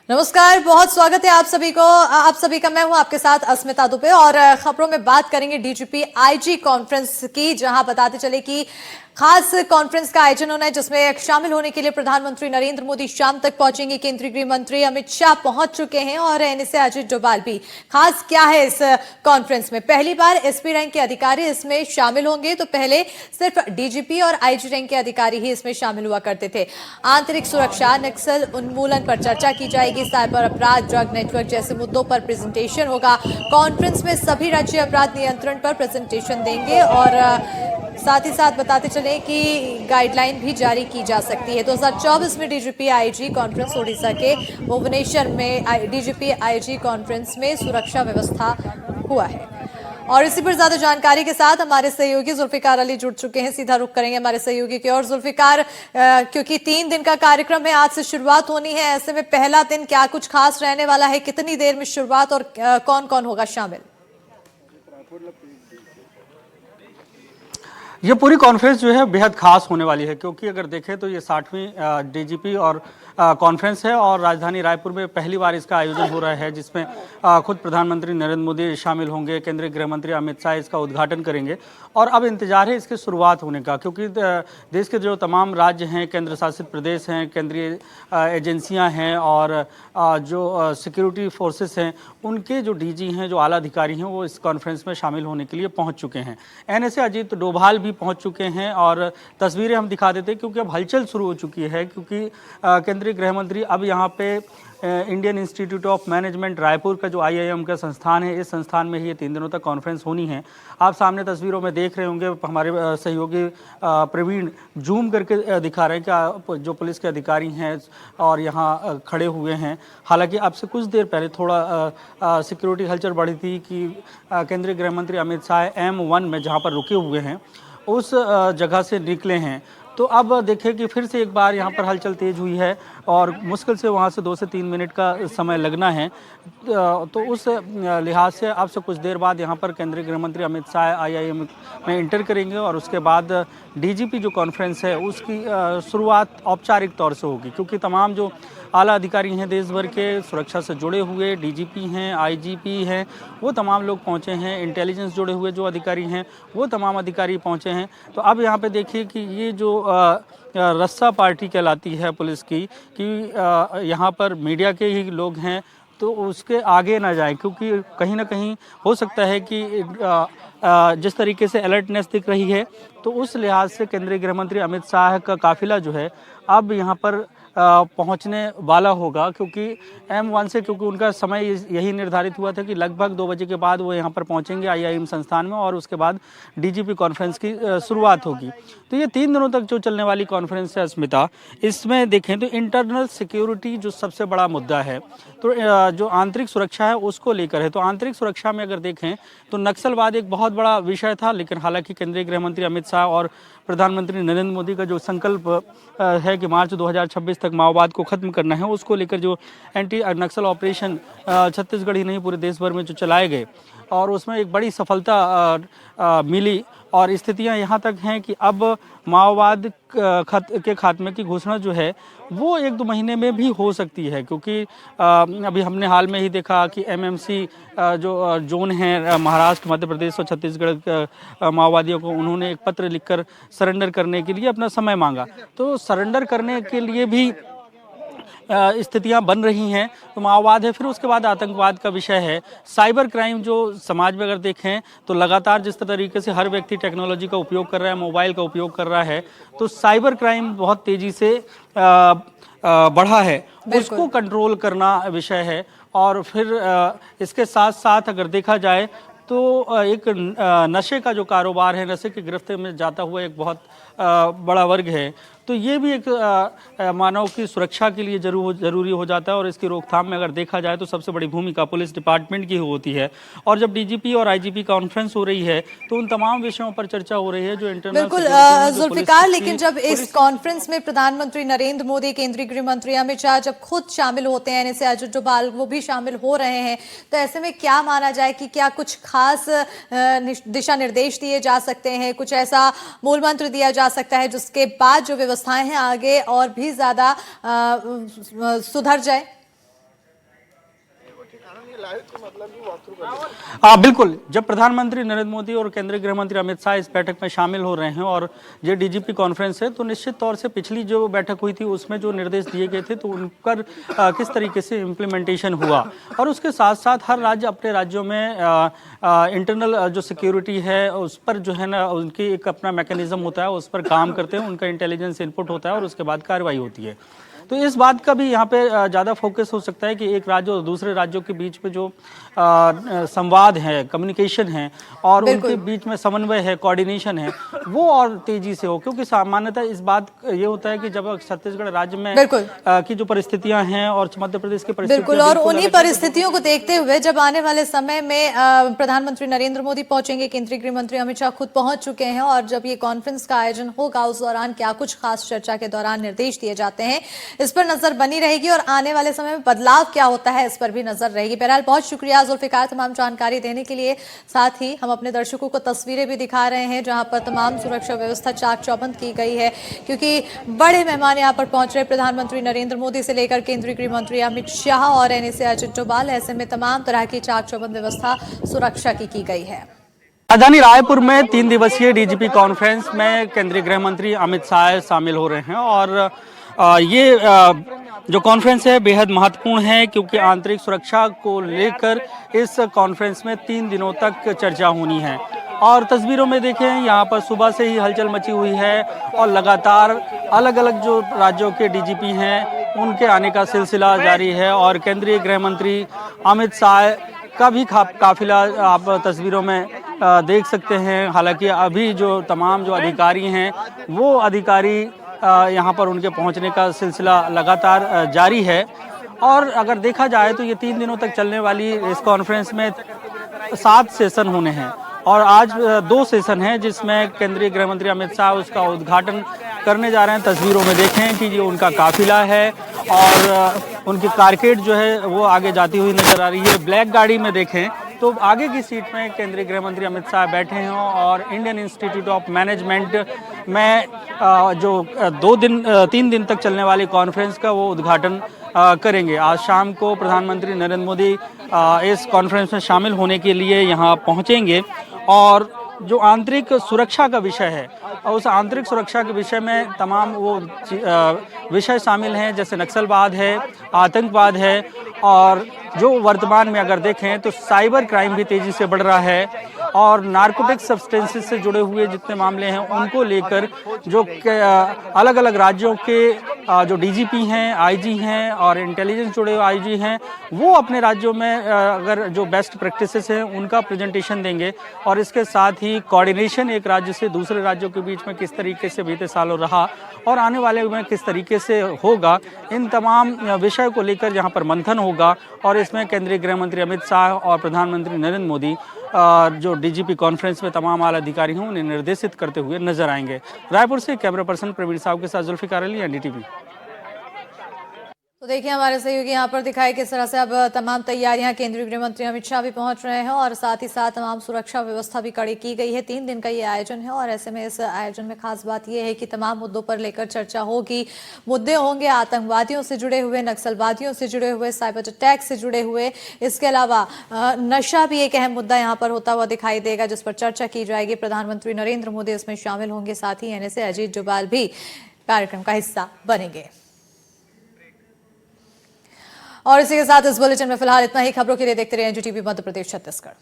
नमस्कार, बहुत स्वागत है आप सभी को। आप सभी का मैं हूं आपके साथ अस्मिता दुबे और खबरों में बात करेंगे डीजीपी आईजी कॉन्फ्रेंस की, जहां बताते चले कि खास कॉन्फ्रेंस का आयोजन होना है जिसमें शामिल होने के लिए प्रधानमंत्री नरेंद्र मोदी शाम तक पहुंचेंगे। केंद्रीय गृह मंत्री अमित शाह पहुंच चुके हैं और एनएसए अजित डोभाल भी। खास क्या है इस कॉन्फ्रेंस में, पहली बार एसपी रैंक के अधिकारी इसमें शामिल होंगे। तो पहले सिर्फ डीजीपी और आईजी रैंक के अधिकारी ही इसमें शामिल हुआ करते थे। आंतरिक सुरक्षा, नक्सल उन्मूलन पर चर्चा की जाएगी, साइबर अपराध, ड्रग नेटवर्क जैसे मुद्दों पर प्रेजेंटेशन होगा। कॉन्फ्रेंस में सभी राज्य अपराध नियंत्रण पर प्रेजेंटेशन देंगे और साथ ही साथ बताते चले कि गाइडलाइन भी जारी की जा सकती है। 2024 में डीजीपी आईजी कॉन्फ्रेंस ओडिशा के भुवनेश्वर में डीजीपी आईजी कॉन्फ्रेंस में सुरक्षा व्यवस्था हुआ है। और इसी पर ज्यादा जानकारी के साथ हमारे सहयोगी जुल्फिकार अली जुड़ चुके हैं। सीधा रुख करेंगे हमारे सहयोगी की ओर। जुल्फिकार, क्योंकि 3 दिन का कार्यक्रम है, आज से शुरुआत होनी है, ऐसे में पहला दिन क्या कुछ खास रहने वाला है, कितनी देर में शुरुआत और कौन कौन होगा शामिल? ये पूरी कॉन्फ्रेंस जो है बेहद खास होने वाली है, क्योंकि अगर देखें तो ये 60वीं डीजीपी और कॉन्फ्रेंस है और राजधानी रायपुर में पहली बार इसका आयोजन हो रहा है, जिसमें खुद प्रधानमंत्री नरेंद्र मोदी शामिल होंगे, केंद्रीय गृह मंत्री अमित शाह इसका उद्घाटन करेंगे। और अब इंतजार है इसकी शुरुआत होने का, क्योंकि देश के जो तमाम राज्य हैं, केंद्र शासित प्रदेश हैं, केंद्रीय एजेंसियां हैं और जो सिक्योरिटी फोर्सेस हैं, उनके जो डीजी हैं, जो आला अधिकारी हैं, वो इस कॉन्फ्रेंस में शामिल होने के लिए पहुंच चुके हैं। एनएसए अजित डोभाल भी पहुंच चुके हैं और तस्वीरें हम दिखा देते हैं, क्योंकि अब हलचल शुरू हो चुकी है, क्योंकि केंद्रीय गृह मंत्री अब यहाँ पे Indian institute of management Raipur का जो आईआईएम का संस्थान है, इस संस्थान में ही ये 3 दिनों तक कॉन्फ्रेंस होनी है। आप सामने तस्वीरों में देख रहे होंगे, हमारे सहयोगी प्रवीण जूम करके दिखा रहे हैं कि जो पुलिस के अधिकारी हैं और यहाँ खड़े हुए हैं। हालांकि अब से कुछ देर पहले थोड़ा सिक्योरिटी हलचल बढ़ी थी कि केंद्रीय गृह मंत्री अमित शाह M1 में जहाँ पर रुके हुए हैं उस जगह से निकले हैं। तो अब देखें कि फिर से एक बार यहाँ पर हलचल तेज हुई है और मुश्किल से वहाँ से 2 से 3 मिनट का समय लगना है। तो उस लिहाज से अब से कुछ देर बाद यहाँ पर केंद्रीय गृह मंत्री अमित शाह आईआईएम में इंटर करेंगे और उसके बाद डीजीपी जो कॉन्फ्रेंस है उसकी शुरुआत औपचारिक तौर से होगी, क्योंकि तमाम जो आला अधिकारी हैं देश भर के, सुरक्षा से जुड़े हुए डीजीपी हैं, आईजीपी हैं, वो तमाम लोग पहुंचे हैं। इंटेलिजेंस जुड़े हुए जो अधिकारी हैं वो तमाम अधिकारी पहुंचे हैं। तो अब यहाँ पे देखिए कि ये जो रस्सा पार्टी कहलाती है पुलिस की, कि यहाँ पर मीडिया के ही लोग हैं तो उसके आगे ना जाए, क्योंकि कहीं ना कहीं हो सकता है कि जिस तरीके से अलर्टनेस दिख रही है, तो उस लिहाज से केंद्रीय गृह मंत्री अमित शाह का काफिला जो है अब यहाँ पर पहुंचने वाला होगा, क्योंकि M1 से, क्योंकि उनका समय यही निर्धारित हुआ था कि लगभग 2 बजे के बाद वो यहाँ पर पहुंचेंगे आईआईएम संस्थान में और उसके बाद डीजीपी कॉन्फ्रेंस की शुरुआत होगी। तो ये 3 दिनों तक जो चलने वाली कॉन्फ्रेंस है अस्मिता, इसमें देखें तो इंटरनल सिक्योरिटी जो सबसे बड़ा मुद्दा है, तो जो आंतरिक सुरक्षा है उसको लेकर है। तो आंतरिक सुरक्षा में अगर देखें तो नक्सलवाद एक बहुत बड़ा विषय था, लेकिन हालांकि केंद्रीय गृह मंत्री अमित शाह और प्रधानमंत्री नरेंद्र मोदी का जो संकल्प है कि मार्च 2026 तक माओवाद को खत्म करना है, उसको लेकर जो एंटी नक्सल ऑपरेशन छत्तीसगढ़ ही नहीं पूरे देश भर में जो चलाए गए और उसमें एक बड़ी सफलता मिली। और स्थितियां यहाँ तक हैं कि अब माओवाद के खात्मे की घोषणा जो है वो 1-2 महीने में भी हो सकती है, क्योंकि अभी हमने हाल में ही देखा कि एमएमसी जो जोन है महाराष्ट्र, मध्य प्रदेश और छत्तीसगढ़ माओवादियों को, उन्होंने एक पत्र लिखकर सरेंडर करने के लिए अपना समय मांगा। तो सरेंडर करने के लिए भी स्थितियां बन रही हैं। तो माओवाद है, फिर उसके बाद आतंकवाद का विषय है, साइबर क्राइम जो समाज में अगर देखें तो लगातार जिस तरीके से हर व्यक्ति टेक्नोलॉजी का उपयोग कर रहा है, मोबाइल का उपयोग कर रहा है, तो साइबर क्राइम बहुत तेजी से बढ़ा है, उसको कंट्रोल करना विषय है। और फिर इसके साथ साथ अगर देखा जाए तो एक नशे का जो कारोबार है, नशे की गिरफ्त में जाता हुआ एक बहुत बड़ा वर्ग है, तो ये भी एक मानव की सुरक्षा के लिए जरूरी हो जाता है। और इसकी रोकथाम में अगर देखा जाए तो सबसे बड़ी भूमिका पुलिस डिपार्टमेंट की होती है। और जब डीजीपी और आईजीपी कॉन्फ्रेंस हो रही है तो उन तमाम विषयों पर चर्चा हो रही है जो इंटरनल। बिल्कुल जुल्फिकार, लेकिन जब इस कॉन्फ्रेंस में प्रधानमंत्री नरेंद्र मोदी, केंद्रीय गृह मंत्री अमित शाह जब खुद शामिल होते हैं, एनएसए अजित डोभाल वो भी शामिल हो रहे हैं, तो ऐसे में क्या माना जाए कि क्या कुछ खास दिशा निर्देश दिए जा सकते हैं, कुछ ऐसा मूल मंत्र दिया जा सकता है जिसके बाद जो व्यवस्थाएं हैं आगे और भी ज्यादा सुधर जाए? बिल्कुल, जब प्रधानमंत्री नरेंद्र मोदी और केंद्रीय गृह मंत्री अमित शाह इस बैठक में शामिल हो रहे हैं और ये डीजीपी कॉन्फ्रेंस है, तो निश्चित तौर से पिछली जो बैठक हुई थी उसमें जो निर्देश दिए गए थे तो उन पर किस तरीके से इम्प्लीमेंटेशन हुआ और उसके साथ साथ हर राज्य अपने राज्यों में इंटरनल जो सिक्योरिटी है उस पर जो है ना उनकी एक अपना मैकेनिज्म होता है, उस पर काम करते हैं, उनका इंटेलिजेंस इनपुट होता है और उसके बाद कार्रवाई होती है। तो इस बात का भी यहाँ पे ज़्यादा फोकस हो सकता है कि एक राज्य और दूसरे राज्यों के बीच में जो संवाद है, कम्युनिकेशन है और उनके बीच में समन्वय है, कोऑर्डिनेशन है, वो और तेजी से हो, क्योंकि सामान्यतः इस बात ये होता है कि जब छत्तीसगढ़ राज्य में की जो परिस्थितियां हैं और मध्य प्रदेश की परिस्थितियां बिल्कुल, और उन्हीं परिस्थितियों को देखते हुए जब आने वाले समय में प्रधानमंत्री नरेंद्र मोदी पहुंचेंगे, केंद्रीय गृह मंत्री अमित शाह खुद पहुंच चुके हैं और जब ये कॉन्फ्रेंस का आयोजन होगा उस दौरान क्या कुछ खास चर्चा के दौरान निर्देश दिए जाते हैं, इस पर नजर बनी रहेगी और आने वाले समय में बदलाव क्या होता है इस पर भी नजर रहेगी। बहरहाल बहुत शुक्रिया जुल्फिकार तमाम जानकारी देने के लिए। साथ ही हम अपने दर्शकों को तस्वीरें भी दिखा रहे हैं जहां पर तमाम सुरक्षा व्यवस्था चाक चौबंद की गई है, क्योंकि बड़े मेहमान यहां पर पहुंच रहे प्रधानमंत्री नरेंद्र मोदी से लेकर केंद्रीय गृह मंत्री अमित शाह और एनएसए अजित डोभाल। ऐसे में तमाम तरह की चाक चौबंद व्यवस्था सुरक्षा की गई है। राजधानी रायपुर में 3 दिवसीय डीजीपी कॉन्फ्रेंस में केंद्रीय गृह मंत्री अमित शाह शामिल हो रहे हैं और ये जो कॉन्फ्रेंस है बेहद महत्वपूर्ण है, क्योंकि आंतरिक सुरक्षा को लेकर इस कॉन्फ्रेंस में 3 दिनों तक चर्चा होनी है। और तस्वीरों में देखें यहाँ पर सुबह से ही हलचल मची हुई है और लगातार अलग अलग जो राज्यों के डीजीपी हैं उनके आने का सिलसिला जारी है और केंद्रीय गृह मंत्री अमित शाह का भी काफिला आप तस्वीरों में देख सकते हैं। हालांकि अभी जो तमाम जो अधिकारी हैं वो अधिकारी यहाँ पर उनके पहुँचने का सिलसिला लगातार जारी है और अगर देखा जाए तो ये 3 दिनों तक चलने वाली इस कॉन्फ्रेंस में 7 सेशन होने हैं और आज 2 सेशन हैं जिसमें केंद्रीय गृह मंत्री अमित शाह उसका उद्घाटन करने जा रहे हैं। तस्वीरों में देखें कि ये उनका काफिला है और उनकी कारकेड जो है वो आगे जाती हुई नजर आ रही है। ब्लैक गाड़ी में देखें तो आगे की सीट में केंद्रीय गृह मंत्री अमित शाह बैठे हैं और इंडियन इंस्टीट्यूट ऑफ मैनेजमेंट में जो 3 दिन तक चलने वाली कॉन्फ्रेंस का वो उद्घाटन करेंगे। आज शाम को प्रधानमंत्री नरेंद्र मोदी इस कॉन्फ्रेंस में शामिल होने के लिए यहाँ पहुँचेंगे और जो आंतरिक सुरक्षा का विषय है और उस आंतरिक सुरक्षा के विषय में तमाम वो विषय शामिल हैं, जैसे नक्सलवाद है, आतंकवाद है और जो वर्तमान में अगर देखें तो साइबर क्राइम भी तेजी से बढ़ रहा है और नार्कोटिक सब्सटेंसेस से जुड़े हुए जितने मामले हैं उनको लेकर जो अलग अलग राज्यों के जो डीजीपी हैं, आईजी हैं और इंटेलिजेंस जुड़े हुए आईजी हैं वो अपने राज्यों में अगर जो बेस्ट प्रैक्टिसेस हैं उनका प्रेजेंटेशन देंगे और इसके साथ ही कोऑर्डिनेशन एक राज्य से दूसरे राज्यों के बीच में किस तरीके से बीते सालों रहा और आने वाले में किस तरीके से होगा, इन तमाम विषय को लेकर यहाँ पर मंथन होगा और इसमें केंद्रीय गृह मंत्री अमित शाह और प्रधानमंत्री नरेंद्र मोदी जो डीजीपी कॉन्फ्रेंस में तमाम आला अधिकारी हैं उन्हें निर्देशित करते हुए नजर आएंगे। रायपुर से कैमरा पर्सन प्रवीण साहब के साथ जुल्फिकार अली, एनडीटीवी। तो देखिए हमारे सहयोगी यहाँ पर दिखाए किस तरह से अब तमाम तैयारियां, केंद्रीय गृह मंत्री अमित शाह भी पहुंच रहे हैं और साथ ही साथ तमाम सुरक्षा व्यवस्था भी कड़ी की गई है। 3 दिन का ये आयोजन है और ऐसे में इस आयोजन में खास बात यह है कि तमाम मुद्दों पर लेकर चर्चा होगी। मुद्दे होंगे आतंकवादियों से जुड़े हुए, नक्सलवादियों से जुड़े हुए, साइबर अटैक से जुड़े हुए, इसके अलावा नशा भी एक अहम मुद्दा यहाँ पर होता हुआ दिखाई देगा जिस पर चर्चा की जाएगी। प्रधानमंत्री नरेंद्र मोदी इसमें शामिल होंगे, साथ ही एनएसए अजित डोभाल भी कार्यक्रम का हिस्सा बनेंगे। और इसी के साथ इस बुलेटिन में फिलहाल इतना ही। खबरों के लिए देखते रहिए एनडीटीवी मध्य प्रदेश छत्तीसगढ़।